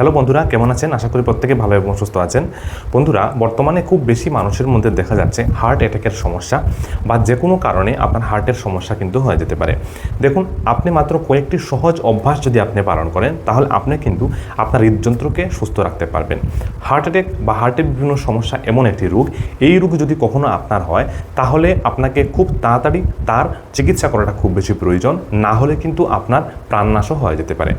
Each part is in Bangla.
হ্যালো বন্ধুরা, কেমন আছেন? আশা করি প্রত্যেকে ভালো এবং সুস্থ আছেন। বন্ধুরা, বর্তমানে খুব বেশি মানুষের মধ্যে দেখা যাচ্ছে হার্ট অ্যাটাকের সমস্যা বা যে কোনো কারণে আপনার হার্টের সমস্যা কিন্তু হয়ে যেতে পারে। দেখুন, আপনি মাত্র কয়েকটি সহজ অভ্যাস যদি আপনি পালন করেন তাহলে আপনি কিন্তু আপনার হৃদযন্ত্রকে সুস্থ রাখতে পারবেন। হার্ট অ্যাটাক বা হার্টের বিভিন্ন সমস্যা এমন একটি রোগ, এই রোগ যদি কখনো আপনার হয় তাহলে আপনাকে খুব তাড়াতাড়ি তার চিকিৎসা করাটা খুব বেশি প্রয়োজন, না হলে কিন্তু আপনার প্রাণনাশও হয়ে যেতে পারে।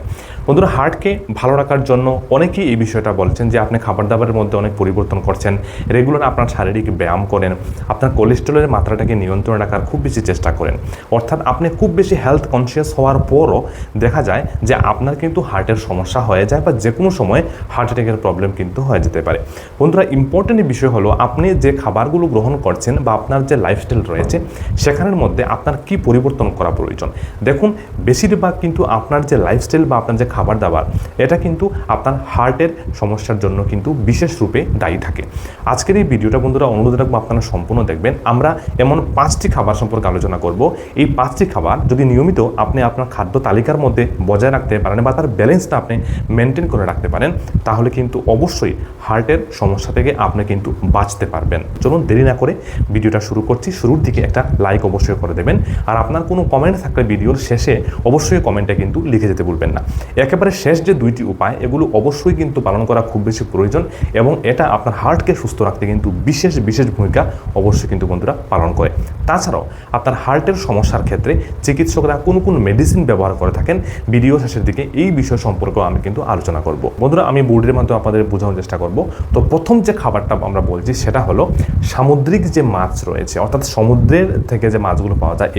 বন্ধুরা, হার্টকে ভালো রাখার জন্য অনেকেই এই বিষয়টা বলছেন যে আপনি খাবার দাবারের মধ্যে অনেক পরিবর্তন করছেন, রেগুলার আপনার শারীরিক ব্যায়াম করেন, আপনার কোলেস্টেরলের মাত্রাটাকে নিয়ন্ত্রণে রাখার খুব বেশি চেষ্টা করেন। অর্থাৎ আপনি খুব বেশি হেলথ কনসিয়াস হওয়ার পরও দেখা যায় যে আপনার কিন্তু হার্টের সমস্যা হয়ে যায় বা যে কোনো সময় হার্ট অ্যাটাকের প্রবলেম কিন্তু হয়ে যেতে পারে। বন্ধুরা, ইম্পর্টেন্ট বিষয় হলো আপনি যে খাবারগুলো গ্রহণ করছেন বা আপনার যে লাইফস্টাইল রয়েছে সেখানের মধ্যে আপনার কি পরিবর্তন করা প্রয়োজন। দেখুন, বেশিরভাগ কিন্তু আপনার যে লাইফস্টাইল বা আপনার যে খাবার দাবার, এটা কিন্তু আপনার হার্টের সমস্যার জন্য কিন্তু বিশেষ রূপে দায়ী থাকে। আজকের এই ভিডিওটা বন্ধুরা অনুরোধ রাখবো আপনারা সম্পূর্ণ দেখবেন। আমরা এমন 5টি খাবার সম্পর্কে আলোচনা করব। এই 5টি খাবার যদি নিয়মিত আপনি আপনার খাদ্য তালিকার মধ্যে বজায় রাখতে পারেন বা তার ব্যালেন্সটা আপনি মেনটেন করে রাখতে পারেন, তাহলে কিন্তু অবশ্যই হার্টের সমস্যা থেকে আপনি কিন্তু বাঁচতে পারবেন। চলুন দেরি না করে ভিডিওটা শুরু করছি। শুরুর দিকে একটা লাইক অবশ্যই করে দেবেন, আর আপনার কোনো কমেন্ট থাকলে ভিডিওর শেষে অবশ্যই কমেন্টে কিন্তু লিখে যেতে ভুলবেন না। একেবারে শেষ যে 2টি উপায়, এগুলো অবশ্যই কিন্তু পালন করা খুব বেশি প্রয়োজন এবং এটা আপনার হার্টকে সুস্থ রাখতে কিন্তু বিশেষ ভূমিকা অবশ্যই কিন্তু বন্ধুরা পালন করে। তাছাড়াও আপনার হার্টের সমস্যার ক্ষেত্রে চিকিৎসকরা কোন মেডিসিন ব্যবহার করে থাকেন, ভিডিও শেষের দিকে এই বিষয় সম্পর্কেও আমি কিন্তু আলোচনা করব। বন্ধুরা, আমি বোর্ডের মাধ্যমে আপনাদের বোঝানোর চেষ্টা করব। তো প্রথম যে খাবারটা আমরা বলছি সেটা হলো সামুদ্রিক যে মাছ রয়েছে, অর্থাৎ সমুদ্রের থেকে যে মাছগুলো পাওয়া যায়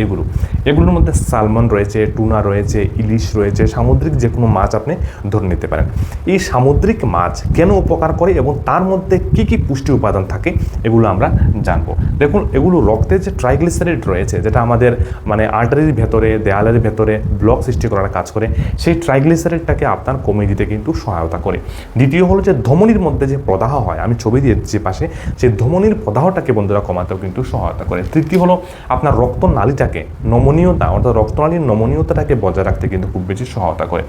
এগুলোর মধ্যে সালমন রয়েছে, টুনা রয়েছে, ইলিশ রয়েছে, সামুদ্রিক যে কোনো মাছ আপনি ধরে নিতে পারেন। এই সামুদ্রিক মাছ কেন উপকার করে এবং তার মধ্যে কি কি পুষ্টি উপাদান থাকে এগুলো আমরা জানবো। দেখুন, এগুলো রক্তে যে ট্রাইগ্লিসারাইড রয়েছে, যেটা আমাদের আর্টারির ভেতরে, দেয়ালের ভেতরে ব্লক সৃষ্টি করার কাজ করে, সেই ট্রাইগ্লিসারাইডটাকে আপনার কমিয়ে দিতে কিন্তু সহায়তা করে। দ্বিতীয় হলো যে ধমনির মধ্যে যে প্রদাহ হয়, আমি ছবি দিয়েছি পাশে, সেই ধমনির প্রদাহটাকে বন্ধুরা কমাতেও কিন্তু সহায়তা করে। তৃতীয় হলো আপনার রক্তনালীটাকে নমনীয়তা, অর্থাৎ রক্তনালীর নমনীয়তাটাকে বজায় রাখতে কিন্তু খুব বেশি সহায়তা করে।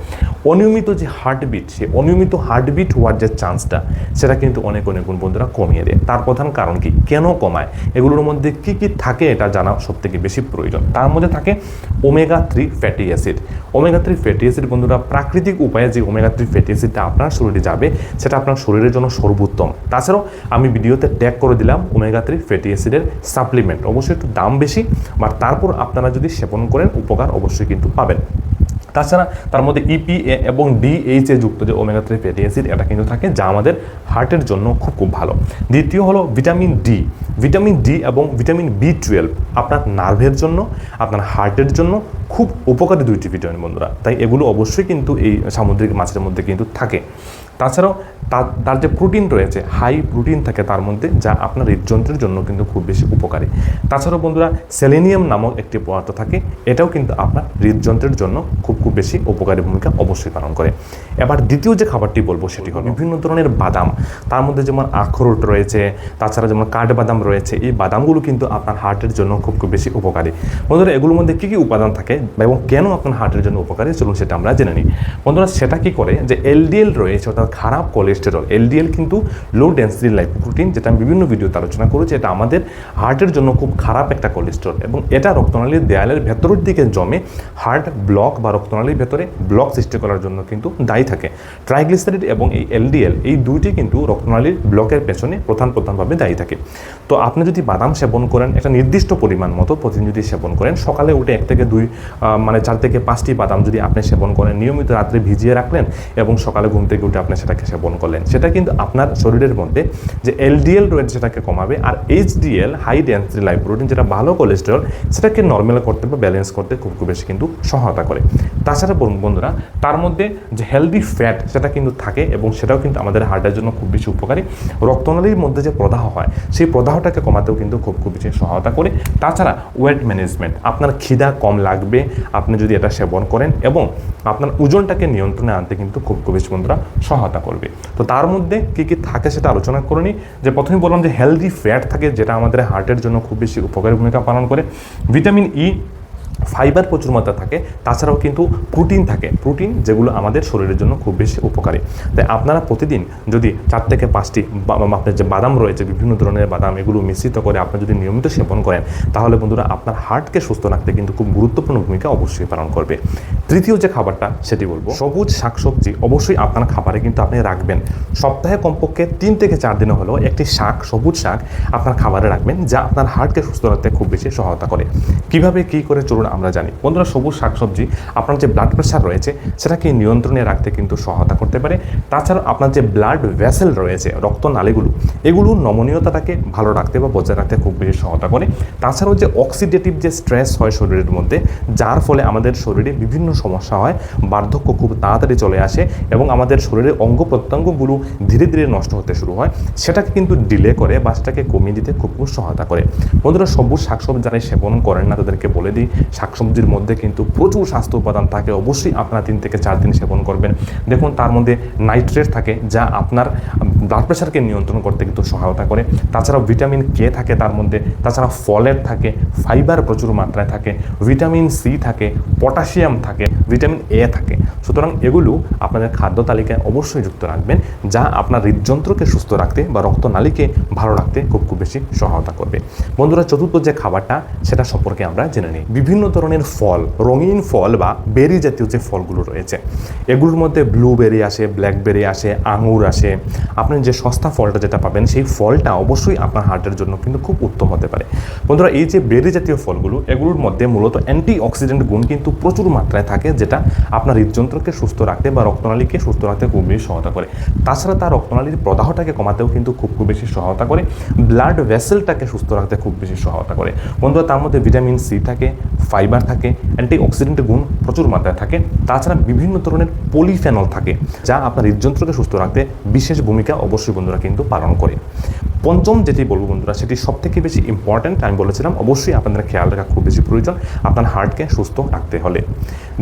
অনিয়মিত যে হার্টবিট, সেই অনিয়মিত হার্টবিট হওয়ার যে চান্সটা, সেটা কিন্তু অনেক গুণ বন্ধুরা কমিয়ে দেয়। তার প্রধান কারণ কি, কেন কমায়, এগুলোর মধ্যে কি কি থাকে এটা জানা সবথেকে বেশি প্রয়োজন। তার মধ্যে থাকে omega 3 fatty acid. Omega 3 fatty acid বন্ধুরা, প্রাকৃতিক উপায়ে যে ওমেগা 3 ফ্যাটি অ্যাসিডটা আপনার শরীরে যাবে সেটা আপনার শরীরের জন্য সর্বোত্তম। তাছাড়াও আমি ভিডিওতে ট্যাগ করে দিলাম ওমেগা 3 ফ্যাটি অ্যাসিডের সাপ্লিমেন্ট, অবশ্যই একটু দাম বেশি, বাট তারপর আপনারা যদি সেবন করেন উপকার অবশ্যই কিন্তু পাবেন। তাছাড়া তার মধ্যে EPA এবং DHA যুক্ত যে ওমেগা 3 ফ্যাটি অ্যাসিড, এটা কিন্তু থাকে, যা আমাদের হার্টের জন্য খুব ভালো। দ্বিতীয় হলো ভিটামিন ডি। ভিটামিন ডি এবং ভিটামিন B12 আপনার নার্ভের জন্য, আপনার হার্টের জন্য খুব উপকারী 2টি ভিটামিন বন্ধুরা, তাই এগুলো অবশ্যই কিন্তু এই সামুদ্রিক মাছের মধ্যে কিন্তু থাকে। তাছাড়াও তার যে প্রোটিন রয়েছে, হাই প্রোটিন থাকে তার মধ্যে, যা আপনার হৃদযন্ত্রের জন্য কিন্তু খুব বেশি উপকারী। তাছাড়াও বন্ধুরা সেলেনিয়াম নামক একটি পদার্থ থাকে, এটাও কিন্তু আপনার হৃদযন্ত্রের জন্য খুব বেশি উপকারী ভূমিকা অবশ্যই পালন করে। এবার দ্বিতীয় যে খাবারটি বলবো সেটি হলো বিভিন্ন ধরনের বাদাম, তার মধ্যে যেমন আখরোট রয়েছে, তাছাড়া যেমন কাঠবাদাম রয়েছে। এই বাদামগুলো কিন্তু আপনার হার্টের জন্য খুব বেশি উপকারী। বন্ধুরা, এগুলোর মধ্যে কী কী উপাদান থাকে এবং কেন আপনার হার্টের জন্য উপকারী, চলুন সেটা আমরা জেনে নিই। বন্ধুরা, সেটা কি করে যে LDL রয়েছে, অর্থাৎ খারাপ কোলেস্টেরল। LDL কিন্তু লো ডেন্সিটি লাইপোপ্রোটিন, যেটা আমি বিভিন্ন ভিডিওতে আলোচনা করেছি। এটা আমাদের হার্টের জন্য খুব খারাপ একটা কোলেস্টেরল এবং এটা রক্তনালীর দেয়ালের ভেতরের দিকে জমে হার্ট ব্লক বা রক্তনালীর ভেতরে ব্লক সৃষ্টি করার জন্য কিন্তু দায়ী থাকে। ট্রাইগ্লিসারাইড এবং এই LDL, এই 2টি কিন্তু রক্তনালীর ব্লকের পেছনে প্রধানভাবে দায়ী থাকে। তো আপনি যদি বাদাম সেবন করেন একটা নির্দিষ্ট পরিমাণ মতো প্রতিদিন যদি সেবন করেন, সকালে উঠে 1 থেকে 2 4 থেকে 5টি বাদাম যদি আপনি সেবন করেন, নিয়মিত রাত্রে ভিজিয়ে রাখলেন এবং সকালে ঘুম থেকে উঠে আপনি সেটাকে সেবন করলেন, সেটা কিন্তু আপনার শরীরের মধ্যে যে LDL রয়েছে সেটাকে কমাবে, আর HDL হাই ডেন্সিটি লাইপোপ্রোটিন, যেটা ভালো কোলেস্টেরল, সেটাকে নর্মাল করতে বা ব্যালেন্স করতে খুব বেশি কিন্তু সহায়তা করে। তাছাড়া বন্ধুরা তার মধ্যে যে হেলদি ফ্যাট সেটা কিন্তু থাকে এবং সেটাও কিন্তু আমাদের হার্টের জন্য খুব বেশি উপকারী। রক্তনালীর মধ্যে যে প্রদাহ হয়, সেই প্রদাহটাকে কমাতেও কিন্তু খুব বেশি সহায়তা করে। তাছাড়া ওয়েট ম্যানেজমেন্ট, আপনার খিদা কম লাগবে আপনি যদি এটা সেবন করেন এবং আপনার ওজনটাকে নিয়ন্ত্রণে আনতে কিন্তু খুব বেশি বন্ধুরা সহায়তা করবে। তো তার মধ্যে কী কী থাকে সেটা আলোচনা করে নিই। যে প্রথমে বললাম যে হেলদি ফ্যাট থাকে, যেটা আমাদের হার্টের জন্য খুব বেশি উপকারী ভূমিকা পালন করে। ভিটামিন E, ফাইবার প্রচুর মাত্রা থাকে, তাছাড়াও কিন্তু প্রোটিন থাকে, প্রোটিন যেগুলো আমাদের শরীরের জন্য খুব বেশি উপকারী। তাই আপনারা প্রতিদিন যদি 4 থেকে 5টি আপনার যে বাদাম রয়েছে, বিভিন্ন ধরনের বাদাম, এগুলো মিশ্রিত করে আপনি যদি নিয়মিত সেবন করেন, তাহলে বন্ধুরা আপনার হার্টকে সুস্থ রাখতে কিন্তু খুব গুরুত্বপূর্ণ ভূমিকা অবশ্যই পালন করবে। তৃতীয় যে খাবারটা সেটি বলবো, সবুজ শাকসবজি অবশ্যই আপনার খাবারে কিন্তু আপনি রাখবেন। সপ্তাহে কমপক্ষে 3 থেকে 4 দিনে হলেও একটি শাক, সবুজ শাক আপনার খাবারে রাখবেন, যা আপনার হার্টকে সুস্থ রাখতে খুব বেশি সহায়তা করে। কিভাবে কি করে চলুন আমরা জানি। বন্ধুরা, সবুজ শাকসবজি আপনার যে ব্লাড প্রেশার রয়েছে সেটাকে নিয়ন্ত্রণে রাখতে কিন্তু সহায়তা করতে পারে। তাছাড়া আপনার যে ব্লাড ভেসেল রয়েছে, রক্তনালীগুলো, এগুলো নমনীয়তাটাকে ভালো রাখতে বা বজায় রাখতে খুব বেশি সহায়তা করে। তাছাড়াও যে অক্সিডেটিভ যে স্ট্রেস হয় শরীরের মধ্যে, যার ফলে আমাদের শরীরে বিভিন্ন সমস্যা হয়, বার্ধক্য খুব তাড়াতাড়ি চলে আসে এবং আমাদের শরীরের অঙ্গ প্রত্যঙ্গগুলো ধীরে ধীরে নষ্ট হতে শুরু হয়, সেটাকে কিন্তু ডিলে করে বা সেটাকে কমিয়ে দিতে খুব সহায়তা করে। বন্ধুরা, সবুজ শাকসবজি যারা সেবন করেন না তাদেরকে বলে দিই, শাকসবজির মধ্যে কিন্তু প্রচুর স্বাস্থ্য উপাদান থাকে, অবশ্যই আপনারা 3 থেকে 4 দিন সেবন করবেন। দেখুন, তার মধ্যে নাইট্রেট থাকে, যা আপনার ব্লাড প্রেশারকে নিয়ন্ত্রণ করতে কিন্তু সহায়তা করে। তাছাড়াও ভিটামিন কে থাকে তার মধ্যে, তাছাড়া ফলেট থাকে, ফাইবার প্রচুর মাত্রায় থাকে, ভিটামিন সি থাকে, পটাশিয়াম থাকে, ভিটামিন এ থাকে। সুতরাং এগুলো আপনাদের খাদ্য তালিকায় অবশ্যই যুক্ত রাখবেন, যা আপনার হৃদযন্ত্রকে সুস্থ রাখতে বা রক্তনালীকে ভালো রাখতে খুব বেশি সহায়তা করবে। বন্ধুরা, চতুর্থ যে খাবারটা সেটা সম্পর্কে আমরা জেনে নিই। বিভিন্ন ধরনের ফল, রঙিন ফল বা বেরি জাতীয় যে ফলগুলো রয়েছে, এগুলোর মধ্যে ব্লুবেরি আসে, ব্ল্যাকবেরি আসে, আঙুর আসে। আপনি যে সস্তা ফলটা যেটা পাবেন, সেই ফলটা অবশ্যই আপনার হার্টের জন্য কিন্তু খুব উত্তম হতে পারে। বন্ধুরা, এই যে বেরি জাতীয় ফলগুলো, এগুলোর মধ্যে মূলত অ্যান্টি অক্সিডেন্ট গুণ কিন্তু প্রচুর মাত্রায় থাকে, যেটা আপনার হৃদযন্ত্রকে সুস্থ রাখতে বা রক্তনালীকে সুস্থ রাখতে খুব বেশি সহায়তা করে। তাছাড়া তার রক্তনালীর প্রদাহটাকে কমাতেও কিন্তু খুব বেশি সহায়তা করে, ব্লাড ভেসেলটাকে সুস্থ রাখতে খুব বেশি সহায়তা করে। বন্ধুরা, তার মধ্যে ভিটামিন সি থাকে, ফাইবার থাকে, অ্যান্টি অক্সিডেন্ট গুণ প্রচুর মাত্রায় থাকে। তাছাড়া বিভিন্ন ধরনের পলিফেনল থাকে, যা আপনার হৃদযন্ত্রকে সুস্থ রাখতে বিশেষ ভূমিকা অবশ্যই বন্ধুরা কিন্তু পালন করে। পঞ্চম যেটি বলবো বন্ধুরা, সেটি সবথেকে বেশি ইম্পর্ট্যান্ট, আমি বলেছিলাম অবশ্যই আপনাদের খেয়াল রাখা খুব বেশি প্রয়োজন আপনার হার্টকে সুস্থ রাখতে হলে।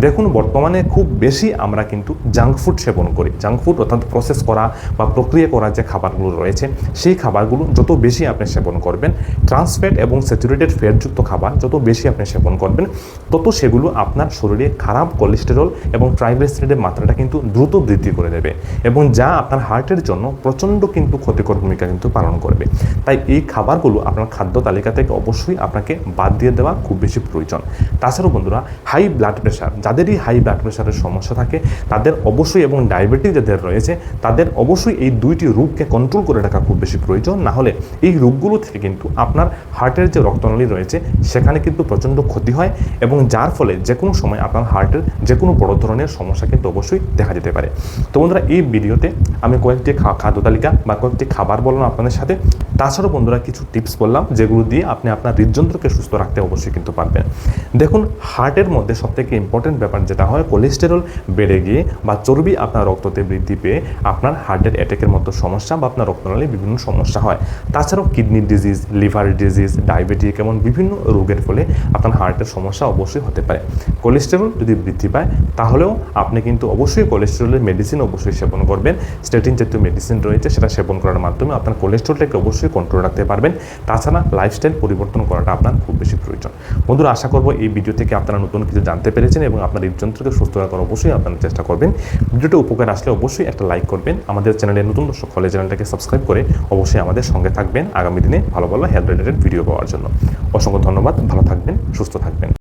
দেখুন, বর্তমানে খুব বেশি আমরা কিন্তু জাঙ্ক ফুড সেবন করি। জাঙ্ক ফুড অর্থাৎ প্রসেস করা বা প্রক্রিয়া করা যে খাবারগুলো রয়েছে, সেই খাবারগুলো যত বেশি আপনি সেবন করবেন, ট্রান্সফ্যাট এবং স্যাচুরেটেড ফ্যাটযুক্ত খাবার যত বেশি আপনি সেবন করবেন, তত সেগুলো আপনার শরীরে খারাপ কোলেস্টেরল এবং ট্রাইগ্লিসারাইডের মাত্রাটা কিন্তু দ্রুত বৃদ্ধি করে দেবে, এবং যা আপনার হার্টের জন্য প্রচণ্ড কিন্তু ক্ষতিকর ভূমিকা কিন্তু পালন করবে। তাই এই খাবারগুলো আপনার খাদ্য তালিকা থেকে অবশ্যই আপনাকে বাদ দিয়ে দেওয়া খুব বেশি প্রয়োজন। তাছাড়াও বন্ধুরা, হাই ব্লাড প্রেশার, যাদেরই হাই ব্লাড প্রেশারের সমস্যা থাকে তাদের অবশ্যই, এবং ডায়াবেটিস যাদের রয়েছে তাদের অবশ্যই এই দুইটি রোগকে কন্ট্রোল করে রাখা খুব বেশি প্রয়োজন। না হলে এই রোগগুলো থেকে কিন্তু আপনার হার্টের যে রক্তনালী রয়েছে সেখানে কিন্তু প্রচণ্ড ক্ষতি হয়, এবং যার ফলে যে কোনো সময় আপনার হার্টের যে কোনো বড় ধরনের সমস্যা কিন্তু অবশ্যই দেখা যেতে পারে। তো বন্ধুরা, এই ভিডিওতে আমি কয়েকটি খাদ্য তালিকা বা কয়েকটি খাবার বললাম আপনাদের সাথে। তাছাড়াও বন্ধুরা, কিছু টিপস বললাম যেগুলো দিয়ে আপনি আপনার হৃদযন্ত্রকে সুস্থ রাখতে অবশ্যই কিন্তু পারবেন। দেখুন, হার্টের মধ্যে সবথেকে ইম্পর্টেন্ট ব্যাপার যেটা হয়, কোলেস্টেরল বেড়ে গিয়ে বা চর্বি আপনার রক্ততে বৃদ্ধি পেয়ে আপনার হার্টের অ্যাটাকের মতো সমস্যা বা আপনার রক্তনালী বিভিন্ন সমস্যা হয়। তাছাড়াও kidney disease, liver disease, diabetic এমন বিভিন্ন রোগের ফলে আপনার হার্টের সমস্যা অবশ্যই হতে পারে। কোলেস্টেরল যদি বৃদ্ধি পায় তাহলেও আপনি কিন্তু অবশ্যই কোলেস্টেরলের মেডিসিন অবশ্যই সেবন করবেন। স্টেটিন জাতীয় মেডিসিন রয়েছে, সেটা সেবন করার মাধ্যমে আপনার কোলেস্টেরলটাকে অবশ্যই কন্ট্রোল রাখতে পারবেন। তাছাড়া লাইফস্টাইল পরিবর্তন করাটা আপনার খুব বেশি প্রয়োজন। বন্ধুরা, আশা করব এই ভিডিও থেকে আপনারা নতুন কিছু জানতে পেরেছেন এবং আপনার হৃদযন্ত্রকে সুস্থ রাখার অবশ্যই আপনারা চেষ্টা করবেন। ভিডিওটা উপকার আসলে অবশ্যই একটা লাইক করবেন। আমাদের চ্যানেলে নতুন দর্শক হলে চ্যানেলটাকে সাবস্ক্রাইব করে অবশ্যই আমাদের সঙ্গে থাকবেন আগামী দিনে ভালো ভালো হেলথ রিলেটেড ভিডিও পাওয়ার জন্য। অসংখ্য ধন্যবাদ, ভালো থাকবেন, সুস্থ থাকবেন।